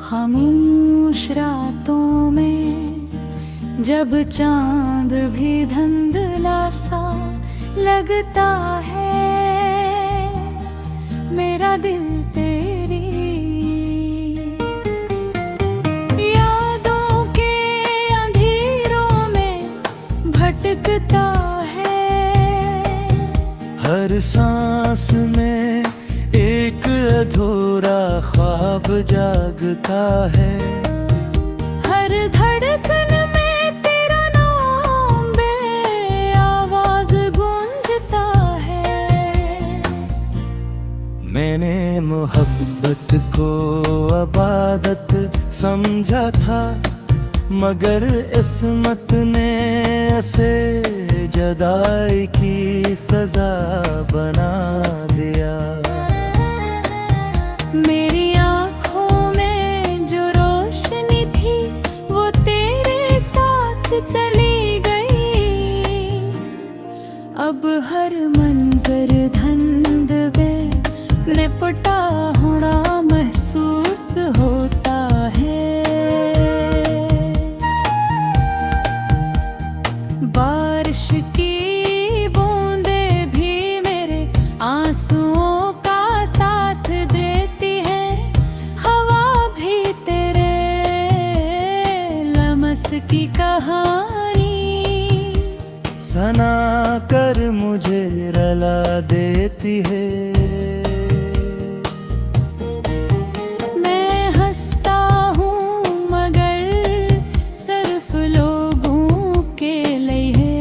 खामोश रातों में जब चांद भी धुंधला सा लगता है, मेरा दिल तेरी यादों के अंधेरों में भटकता है। हर सांस में एक अधूरा ख्वाब जागता है। हर धड़कन में तेरा नाम बेआवाज गूंजता है। मैंने मोहब्बत को इबादत समझा था, मगर इस्मत ने उसे जुदाई की सजा बना दिया। मेरी आँखों में जो रोशनी थी वो तेरे साथ चली गई। अब हर मंजर धुंधले लिपटा होना महसूस होता है। बारिश की बूंदें भी मेरे आंसुओं का साथ देती है। हवा भी तेरे लमस की कहानी सना कर मुझे रुला देती है। मैं हंसता हूँ मगर सिर्फ लोगों के लिए।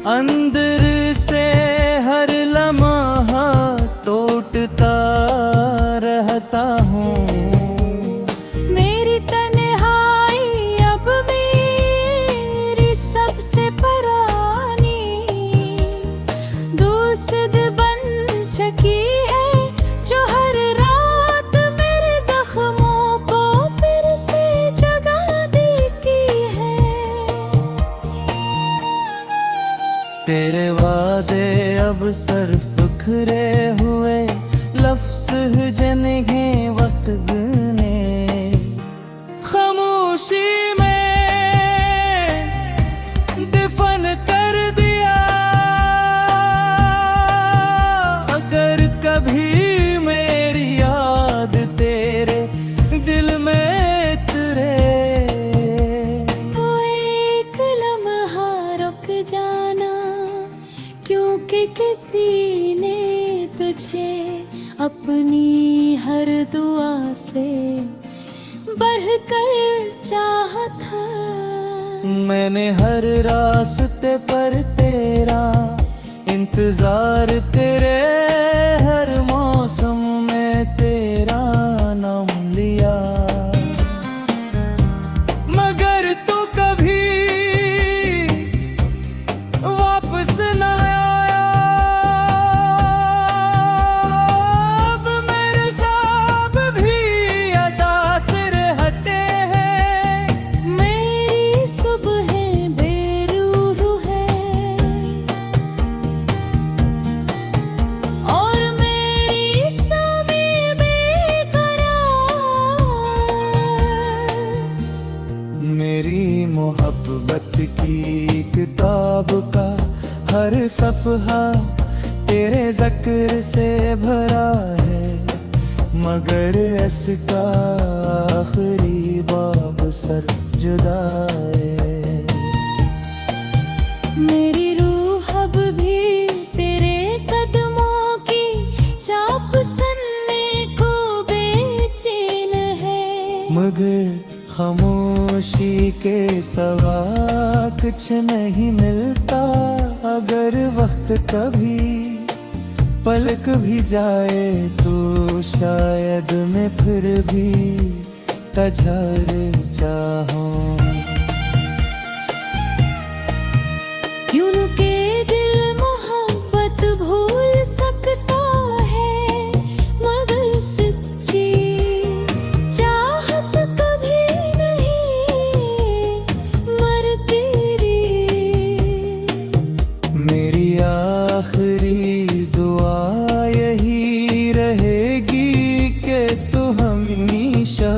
अंदर से हर लम्हा टूटता रहता हूँ। मेरी तन्हाई अब मेरी सबसे परानी दोस्त बन चुकी है, जो हर रात मेरे जख्मों को फिर से जगा देती है। तेरे वादे अब सिर्फ बिखरे हुए लफ्ज़ जिन्हें वक्त ने खामोशी में दफन कर दिया। अगर कभी मेरी याद तेरे दिल में उतरे तो एक लम्हा रुक जाना, क्योंकि किसी ने तुझे अपनी हर दुआ से बढ़कर चाहा था। मैंने हर रास्ते पर तेरा इंतजार, तेरे हर मौसम में तेरा नाम लिया। मगर तू कभी वापस न आया। अब मेरे ख्वाब भी अदा से हटे हैं। मेरी सुबह बेरूह है और मेरी शामें बेकरार। मेरी मोहब्बत की किताब का हर सफ़हा तेरे ज़िक्र से भरा है, मगर इसका आखिरी बाब सर जुदा है। मेरी रूह अब भी तेरे कदमों की चाप सुनने को बेचैन है। मगर खामोशी के सिवा कुछ नहीं मिलता। अगर वक्त कभी पलक भी जाए तो शायद मैं फिर भी तझर चाहूं। क्योंकि दिल मोहब्बत भूल सकता है, मगर सच्ची चाहत कभी नहीं मरती। मेरी आखिरी दुआ यही रहेगी कि तू हमेशा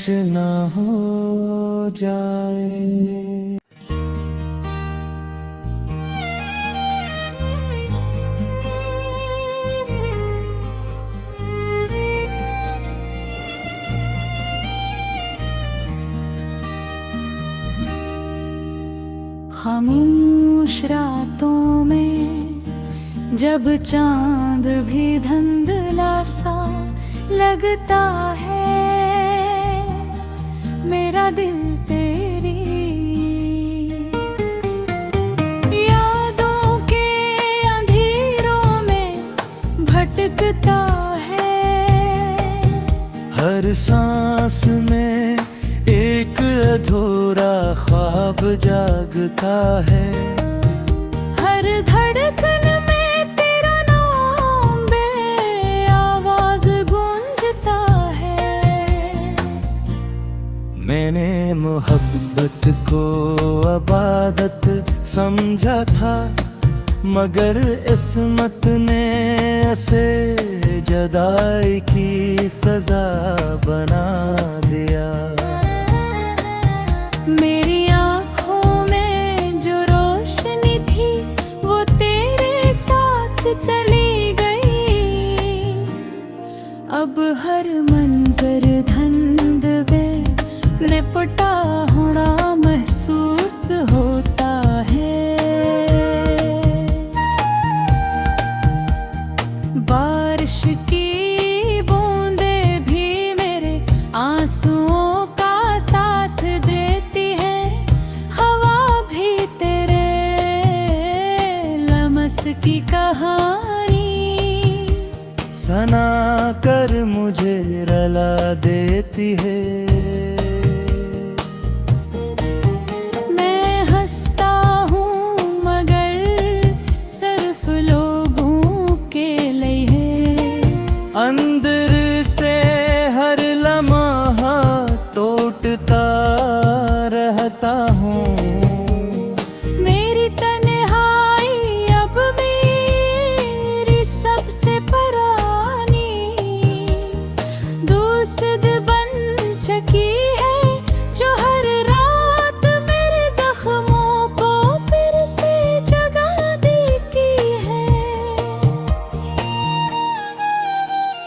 ना हो जाए। खामोश रातों में जब चांद भी धुंधला सा लगता है, मेरा दिल तेरी यादों के अंधेरों में भटकता है। हर सांस में एक अधूरा ख्वाब जागता है। हर धड़कन में तेरा नाम आवाज गूंजता है। मैंने मोहब्बत को इबादत समझा था, मगर किस्मत ने इसे जुदाई की सजा बना दिया। मेरी आँखों में जो रोशनी थी वो तेरे साथ चली गई। अब हर मंजर धुंधले लिपटा होना महसूस होता है। बारिश की बूंदें भी मेरे आंसुओं का साथ देती है। हवा भी तेरे लम्स की कहानी सना कर मुझे रुला देती है। मैं हंसता हूँ मगर सिर्फ लोगों के लिए। अंदर से हर लम्हा टूटता रहता हूँ। मेरी तन्हाई अब मेरी सबसे पुरानी दोस्त बन चुकी है, जो हर रात मेरे जख्मों को फिर से जगा देती है।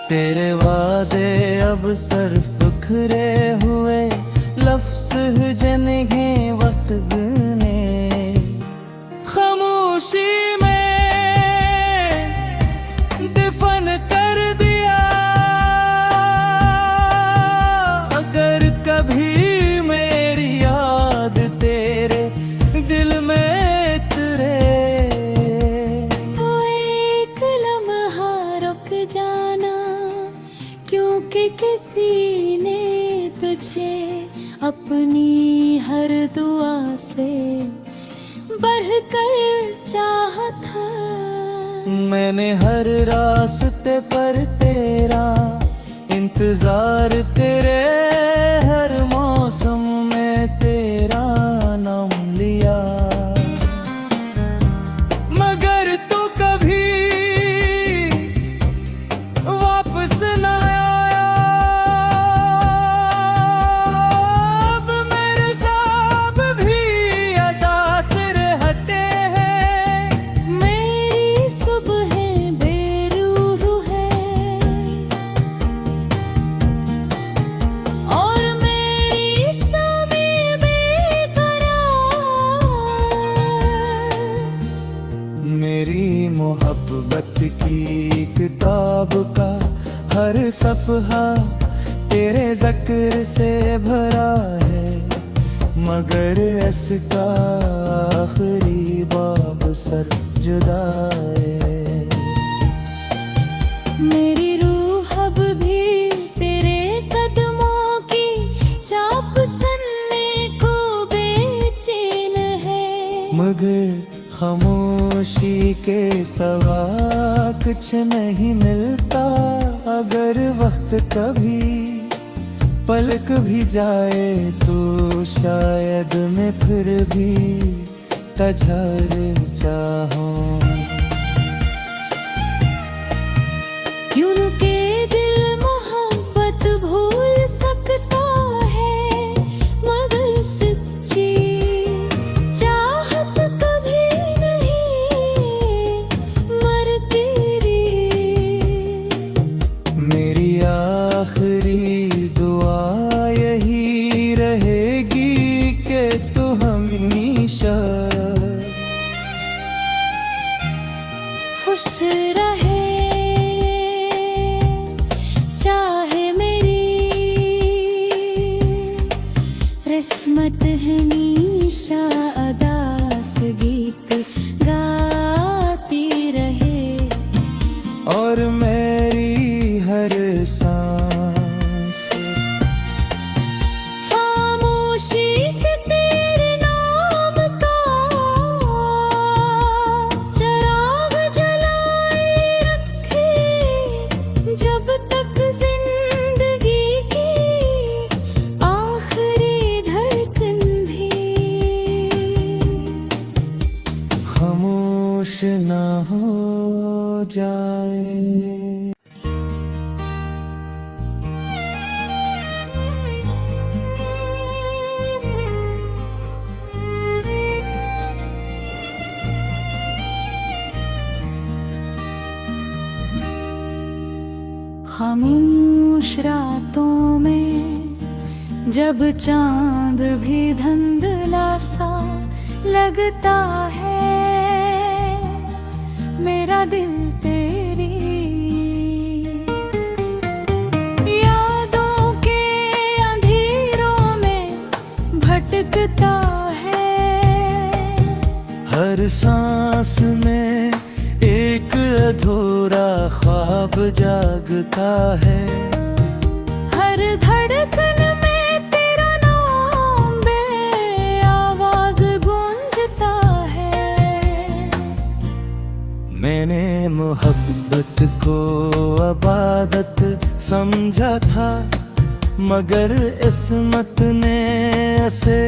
तेरे वादे अब सिर्फ बिखरे हुए लफ्ज़ जिन्हें वक्त ने खामोशी में दफन कर दिया। अगर कभी मेरी याद तेरे दिल में उतरे तो एक लम्हा रुक जाना, क्योंकि किसी ने तुझे अपनी हर दुआ से बढ़कर चाहा था। मैंने हर रास्ते पर तेरा इंतजार, तेरे हर मौसम में तेरा नाम लिया। मगर तू कभी वापस न आया। अब मेरे ख्वाब भी अदास रहते हैं। मेरी सुबह बेरूह है और मेरी शामें बेकरार। मेरी मोहब्बत की किताब का हर सफ़हा तेरे ज़िक्र से भरा है, मगर इसका आखिरी बाब सर जुदा है। मेरी रूह अब भी तेरे कदमों की चाप सुनने को बेचैन है। मगर खामोशी के सवा कुछ नहीं मिलता। अगर वक्त कभी पलक भी जाए तो शायद मैं फिर भी तझर चाहूं। क्यों के दिल मोहब्बत भूल सकता है। सांस। खामोशी से तेरे नाम का चिराग जलाए रखे, जब तक जिंदगी की आखिरी धड़कन भी खामोश ना हो जाए। खामोश रातों में जब चांद भी धुंधला सा लगता है, मेरा दिल तेरी यादों के अंधेरों में भटकता है। हर सांस में एक अधूरा ख्वाब जागता है। हर धड़कन में तेरा नाम बेआवाज गूंजता है। मैंने मोहब्बत को इबादत समझा था, मगर इस्मत ने इसे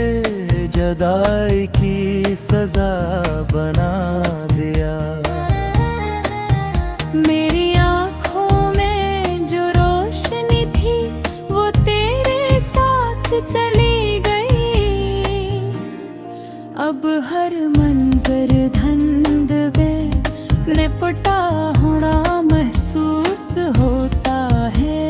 जुदाई की सजा बना दिया। मेरी आँखों में जो रोशनी थी वो तेरे साथ चली गई। अब हर मंजर धंधवे लिपटा होना महसूस होता है।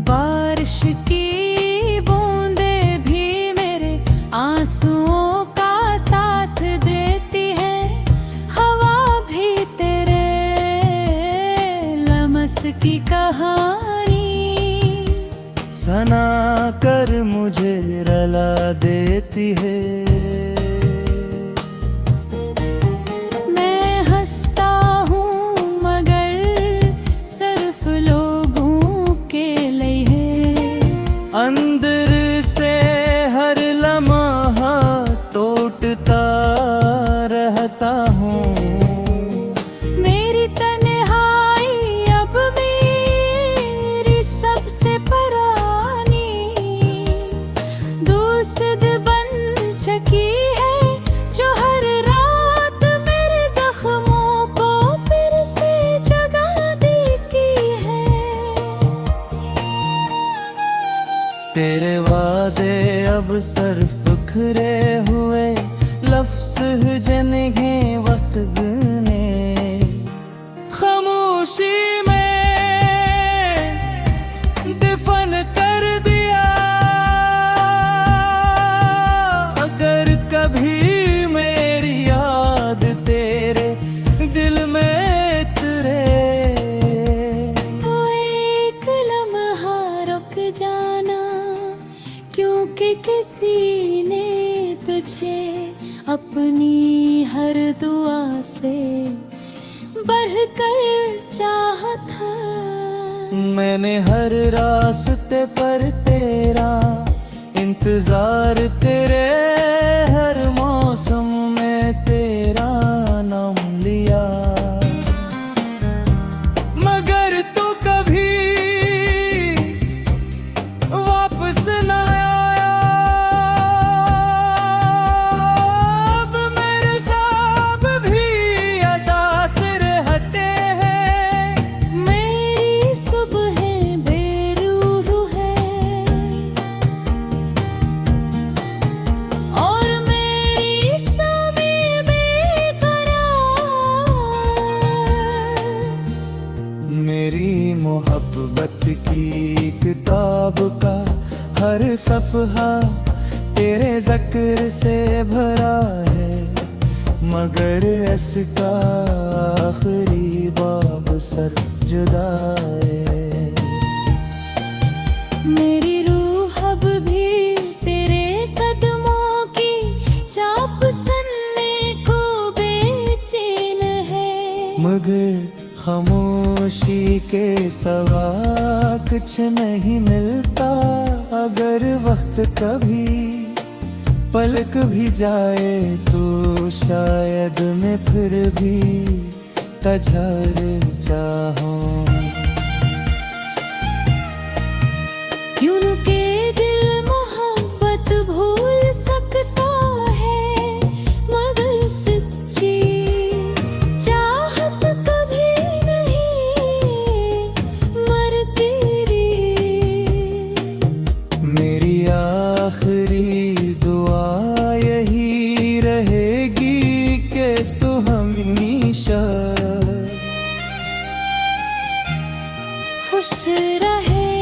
बारिश की बूंदे भी मेरे आंसुओं का साथ देती है। हवा भी तेरे लमस की कहानी सना कर मुझे रुला देती है। मैं हंसता हूँ मगर सिर्फ लोगों के लिए। अंदर से हर लम्हा टूटता रहता हूँ। मेरी तन्हाई अब मेरी सबसे परानी दोस्त बन चुकी है, जो हर रात मेरे जख्मों को फिर से जगा देती है। तेरे वादे अब सिर्फ बिखरे हुए लफ्ज़ जिन्हें वक्त ने खामोशी में दफन कर दिया। अगर कभी मेरी याद तेरे दिल में उतरे तो एक लम्हा रुक जाना, क्योंकि किसी ने तुझे अपनी हर दुआ से बढ़कर चाहा था। मैंने हर रास्ते पर तेरा इंतजार, तेरे हर मौसम में तेरा नाम लिया। मगर तू कभी वापस न आया। अब मेरे ख्वाब भी अदा से रहते हैं। मेरी सुबहें बेरूह है और मेरी शामें बेकरार। मेरी मोहब्बत की किताब का हर सफ़हा तेरे ज़िक्र से भरा है, मगर इसका आखिरी बाब सर जुदा है। मेरी रूह अब भी तेरे कदमों की चाप सुनने को बेचैन है। मगर खामोशी के सवा कुछ नहीं मिलता। अगर वक्त कभी पलक भी जाए तो शायद मैं फिर भी तुझे चाहूं। क्यों के दिल मोहब्बत भूल सकता है, मगर सच्ची चाहत कभी नहीं मरती रे। मेरी आखिरी दुआ यही रहेगी कि तू हमेशा खुश रहे,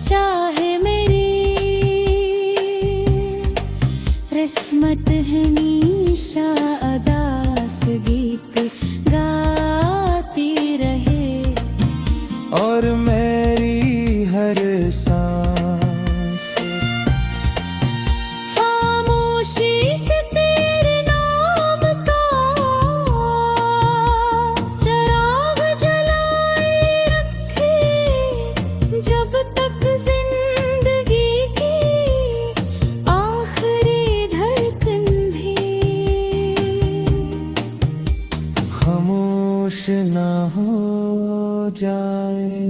चाहे मेरी किस्मत हमेशा अदास गीत गाती रहे। और मेरी हर सांस खामोशी से तेरे नाम का चिराग जलाए रखे, जब तक जिंदगी की आखिरी धड़कन भी खामोश ना हो जाए।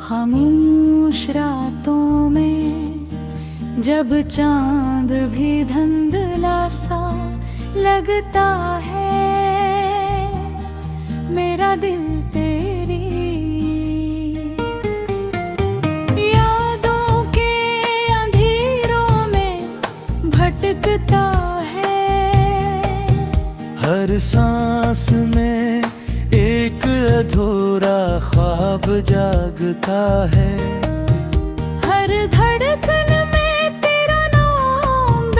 खामोश रातों में जब चांद भी धुंधला सा लगता है, मेरा दिल तेरी यादों के अंधेरों में भटकता है। हर सांस में एक अधूरा ख्वाब जागता है। हर धड़कन में तेरा नाम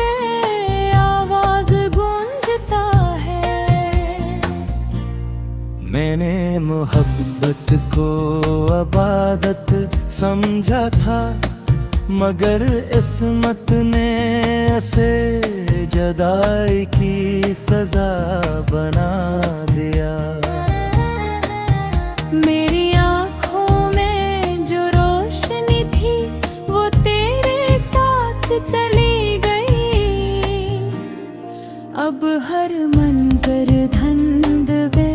आवाज गूंजता है। मैंने मोहब्बत को इबादत समझा था, मगर इस्मत ने उसे जुदाई की सजा बना दिया। मेरी आँखों में जो रोशनी थी वो तेरे साथ चली गई। अब हर मंजर धुंधले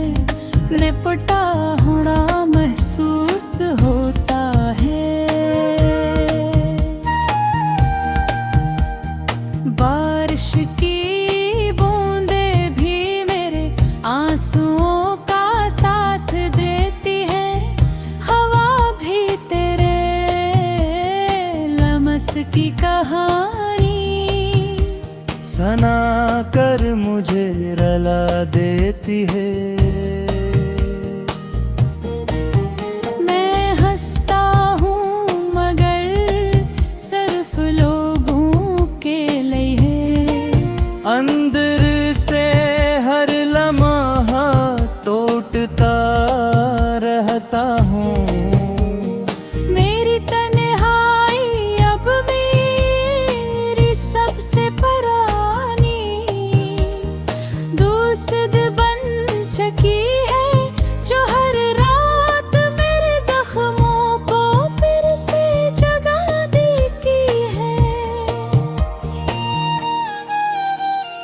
लिपटा होना महसूस होता है। बारिश की बूंदे भी मेरे आंसुओं का साथ देती है। हवा भी तेरे लमस की कहानी सना कर मुझे रुला देती है। मैं हंसता हूँ मगर सिर्फ लोगों के लिए। अंदर से हर लम्हा टूटता रहता हूँ। मेरी तन्हाई अब मेरी सबसे परानी दोस्त बन चुकी है, जो हर रात मेरे जख्मों को फिर से जगा देती है।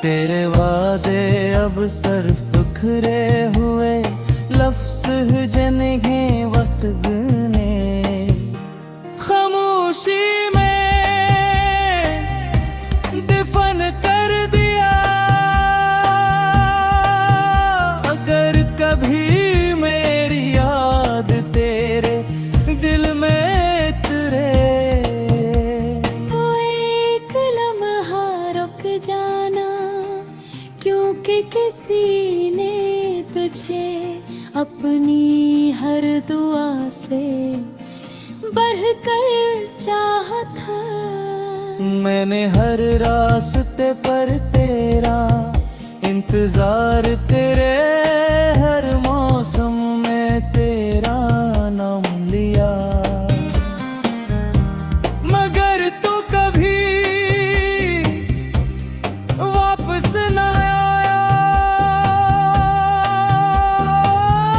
तेरे वादे अब सिर्फ बिखरे हुए लफ्ज़ जिन्हें वक्त ने खामोशी में दफन कर दिया। अगर कभी मेरी याद तेरे दिल में उतरे तो एक लम्हा रुक जाना, क्योंकि किसी ने तुझे अपनी हर दुआ से बढ़कर चाहा था। मैंने हर रास्ते पर तेरा इंतजार तेरे हर मौसम में तेरा नाम लिया, मगर तू कभी वापस न आया।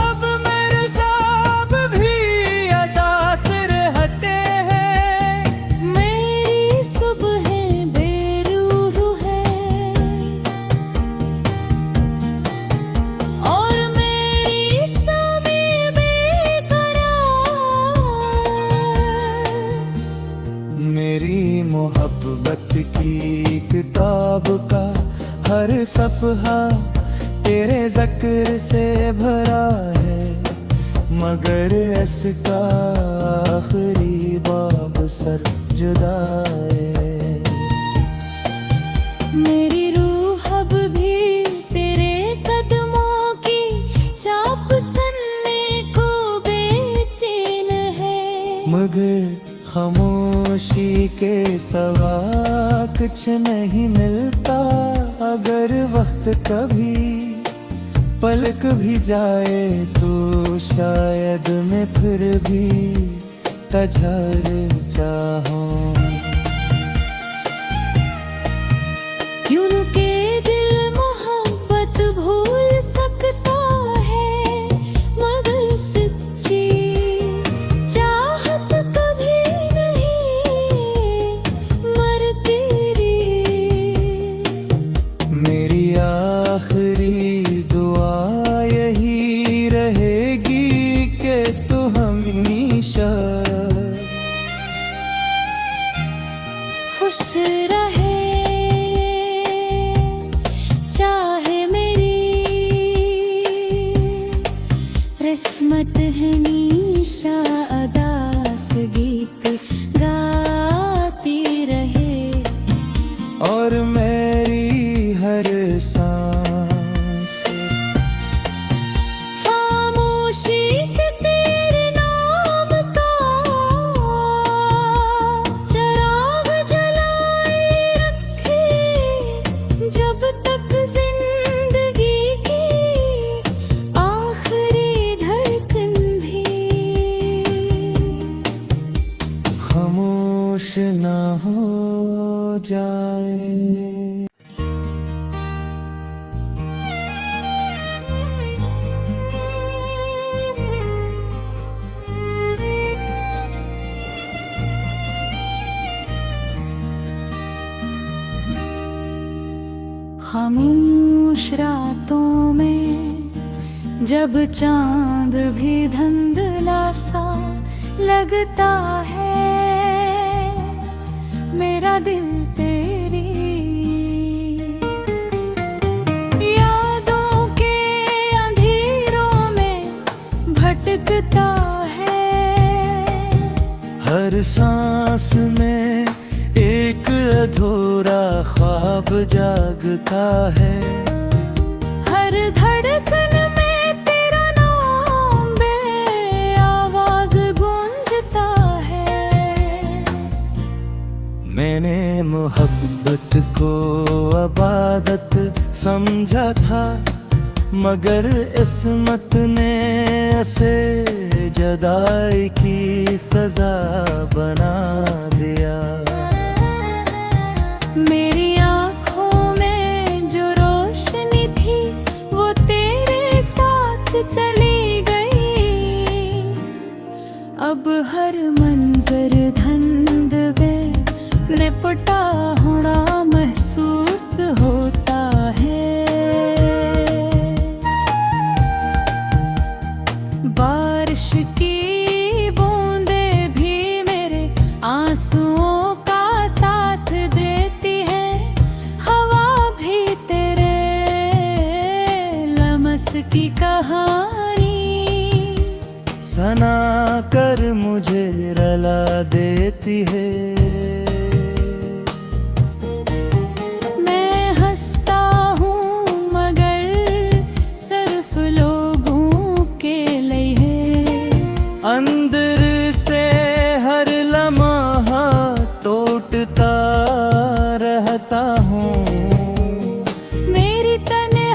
अब मेरे ख्वाब भी अदास रहते हैं, मेरी सुबहें बेरूह है और मेरी शामें बेकरार। मेरी मोहब्बत की किताब का हर सफ़हा तेरे ज़िक्र से भरा है, मगर इसका आखिरी बाब सर जुदा है। मेरी रूह अब भी तेरे कदमों की चाप सुनने को बेचैन है, मगर खामोशी के सिवा कुछ नहीं मिलता। अगर वक्त कभी पलक भी जाए तो शायद मैं फिर भी तझर चाहूं। क्योंकि दिल मोहब्बत भूल सकता है, मगर सच्ची चाहत कभी नहीं मरती रे। मेरी आखिरी दुआ यही रहेगी कि तू हमेशा खुश रहे, चाहे मेरी किस्मत है निशा अदास गीत गाती रहे, और मेरी हर सांस खामोशी से तेरे नाम का चिराग जलाए रखे, जब तक जिंदगी की आखिरी धड़कन भी खामोश ना हो जाए। खामोश रातों में जब चांद भी धुंधला सा लगता है, मेरा दिल तेरी यादों के अंधेरों में भटकता है। हर सांस में एक अधूरा ख्वाब जागता है, हर धड़कन में तेरा नाम बेआवाज गूंजता है। मैंने मोहब्बत को अबादत समझा था, मगर इस्मत ने इसे जुदाई की सजा बना दिया। मेरी आँखों में जो रोशनी थी वो तेरे साथ चली गई, अब हर मंजर धंधवे लिपटा होना महसूस होता है। बारिश की बूंदे भी मेरे आंसुओं का साथ देती है, हवा भी तेरे लमस की कहानी सना कर मुझे रला देती है। मैं हंसता हूँ मगर सिर्फ लोगों के लिए, अंदर से हर लम्हा टूटता रहता हूँ। मेरी तन्हाई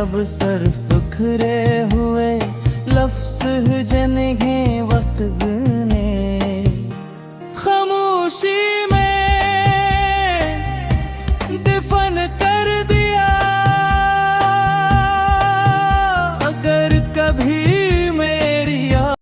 अब सर फुखरे हुए लफ्ज़ जनगे वक्त